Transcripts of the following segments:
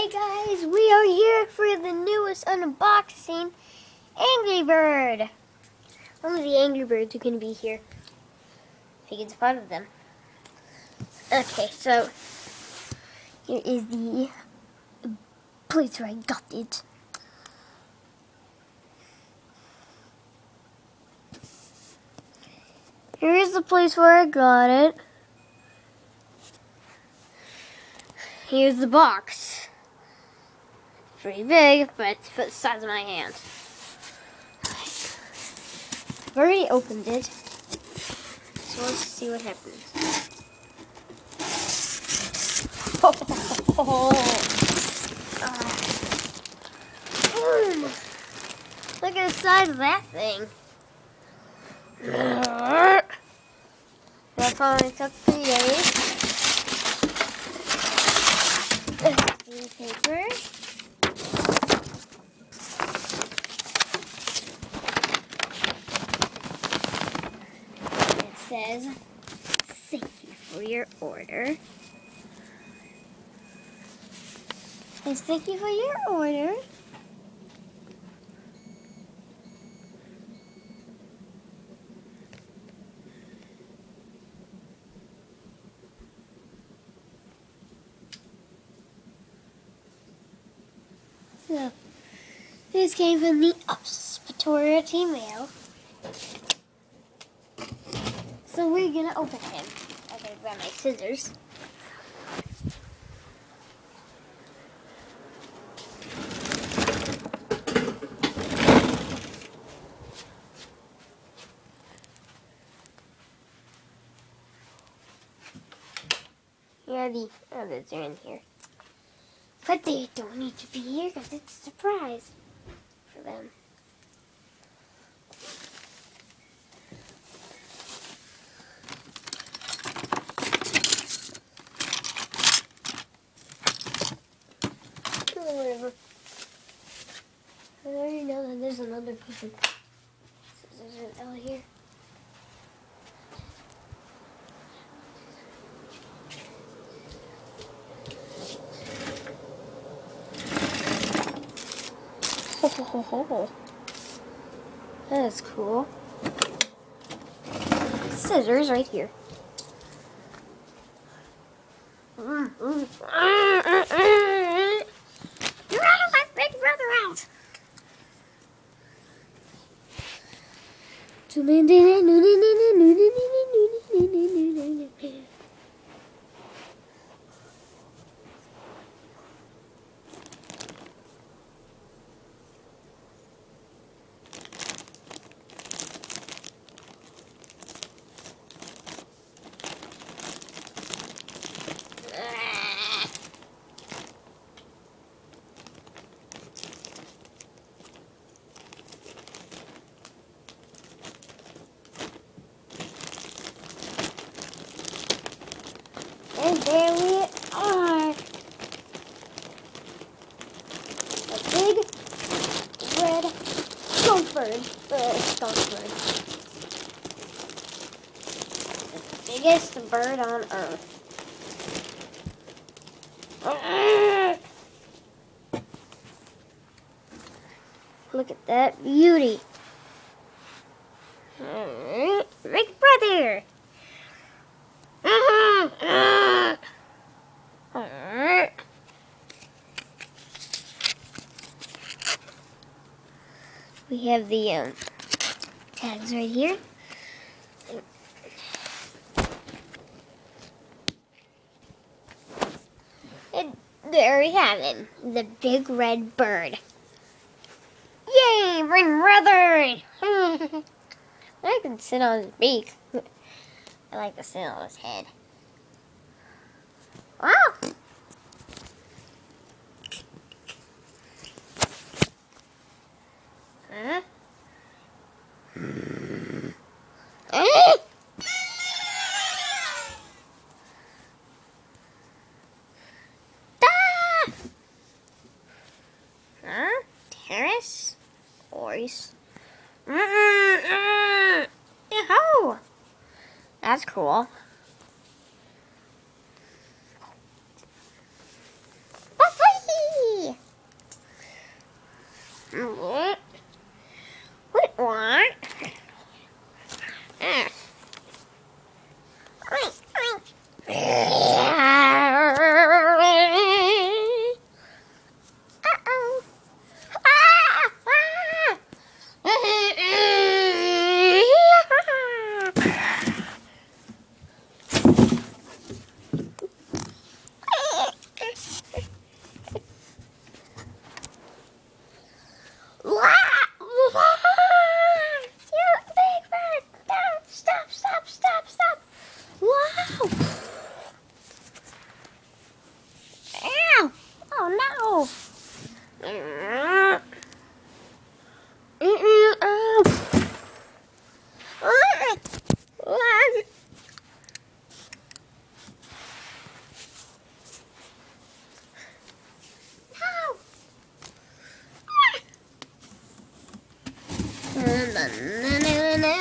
Hey guys, we are here for the newest unboxing, Angry Bird. Only the Angry Birds are going to be here. If you can spot them. Okay, so here is the place where I got it. Here is the place where I got it. Here's the box. Pretty big, but it's the size of my hand. I've already opened it, so let's see what happens. Look at the size of that thing. That's how I took the paper. It says, "Thank you for your order." It says, "Thank you for your order." So, this came from the hospitality mail. So we're gonna open him. I gotta grab my scissors. Yeah, the others are in here. But they don't need to be here because it's a surprise for them. Whatever. I already know that there's another piece of scissors out here. Oh, that is cool. Scissors right here. You're out, my big brother out. And there we are. A big red skunk bird. The biggest bird on earth. Look at that beauty. Big brother. We have the tags right here. And there we have him, the big red bird. Yay, big brother! I can sit on his beak. I like to sit on his head. Wow! Huh? Huh? Terence? Boys. Yahoo! That's cool.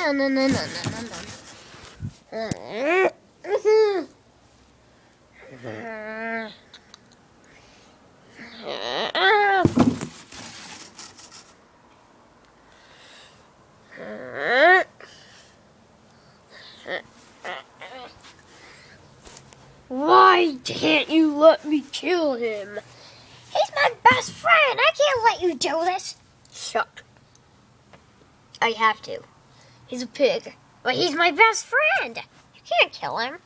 No, no, no, no, no, no, no. Why can't you let me kill him? He's my best friend. I can't let you do this. Shut. I have to. He's a pig, but he's my best friend. You can't kill him.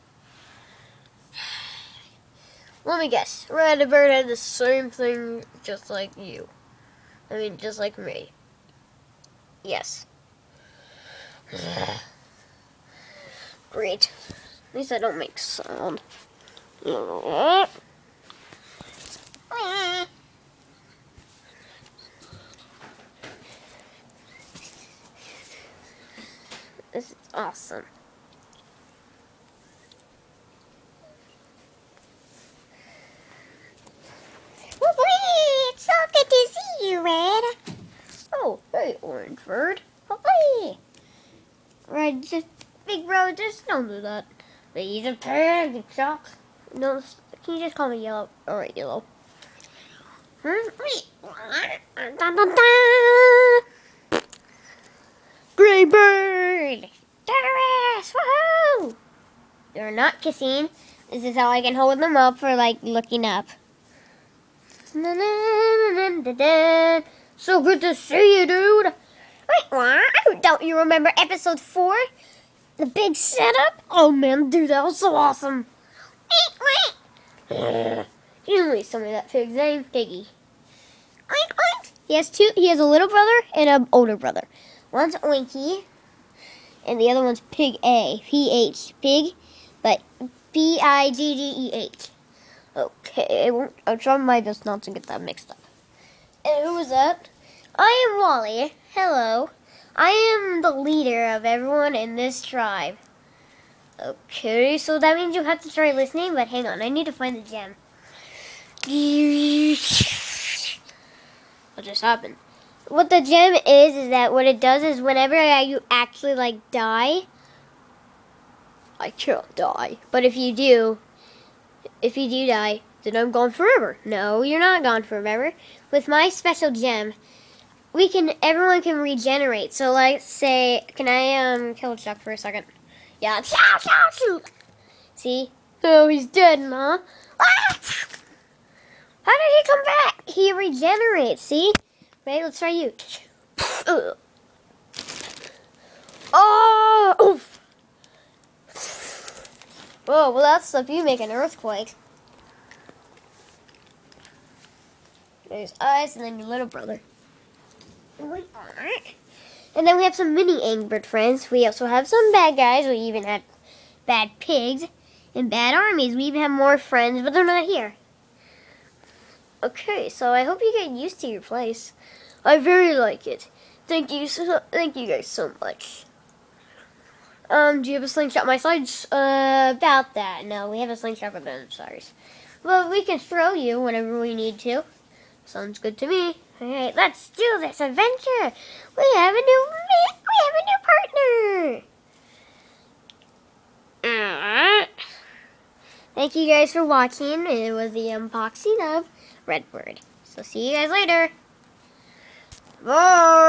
Let me guess. Red Bird had the same thing just like you. I mean, just like me. Yes. Great. At least I don't make sound. This is awesome. It's so good to see you, Red. Oh, hey, Orange Bird. Hey. Red, just big bro, just don't do that. But he's a pig, Chuck. No, can you just call me Yellow? Alright, Yellow. Gray Bird! Terence! Woohoo! They're not kissing. This is how I can hold them up for, like, looking up. So good to see you, dude. Wait, don't you remember episode 4? The big setup? Oh, man, dude, that was so awesome. You know some of that pig's name, Piggy. He has two. He has a little brother and an older brother. One's Oinky, and the other one's Pig A. P-H, Pig, but P-I-G-G-E-H. Okay, I'll try my best not to get that mixed up. And who is that? I am Wally. Hello. I am the leader of everyone in this tribe. Okay, so that means you have to try listening, but hang on, I need to find the gem. What just happened? What the gem is that what it does is whenever you actually, like, die, I can't die. But if you do die, then I'm gone forever. No, you're not gone forever. With my special gem, everyone can regenerate. So, like, say, can I, kill Chuck for a second? Yeah, see? Oh, he's dead, huh? Ah! How did he come back? He regenerates, see? Right, let's try you. Oh! Oof. Whoa, well that's if you make an earthquake. There's us and then your little brother. And then we have some mini Angry Bird friends. We also have some bad guys. We even have bad pigs and bad armies. We even have more friends, but they're not here. Okay, so I hope you get used to your place. I very like it. Thank you guys so much. Do you have a slingshot my sides? About that. No, we have a slingshot for dinosaurs. But we can throw you whenever we need to. Sounds good to me. Alright, let's do this adventure. We have a new partner. Thank you guys for watching. It was the unboxing of Red Bird. So see you guys later. Bye.